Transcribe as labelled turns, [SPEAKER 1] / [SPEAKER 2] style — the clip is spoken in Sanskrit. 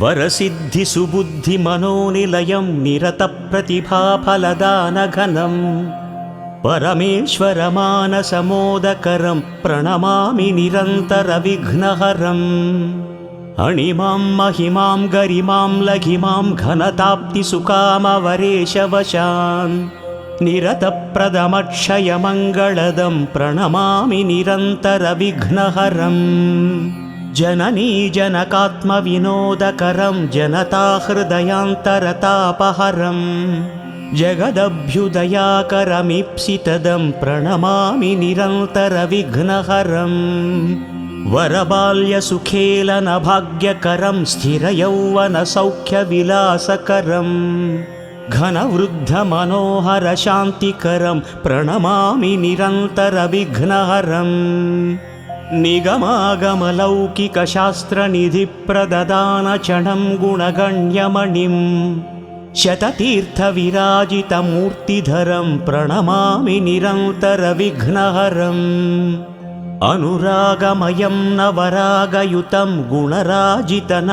[SPEAKER 1] वरसिद्धिसुबुद्धिमनोनिलयं निरतप्रतिभाफलदानघनं परमेश्वरमानसमोदकरं प्रणमामि निरन्तरविघ्नहरम् अणिमां महिमां गरिमां लघिमां घनताप्तिसुकामवरेशवशान् निरतप्रदमक्षयमङ्गलदं प्रणमामि निरन्तरविघ्नहरम् जननी जनकात्मविनोदकरं जनताहृदयान्तरतापहरं जगदभ्युदयाकरमीप्सितदं प्रणमामि निरन्तरविघ्नहरम् वरबाल्यसुखेलनभाग्यकरं स्थिरयौवनसौख्यविलासकरं घनवृद्धमनोहरशान्तिकरं प्रणमामि निरन्तरविघ्नहरम् निगमागमलौकिकशास्त्रनिधिप्रददानचणं गुणगण्यमणिं शततीर्थविराजितमूर्तिधरं प्रणमामि निरन्तरविघ्नहरम् अनुरागमयं नवरागयुतं गुणराजितं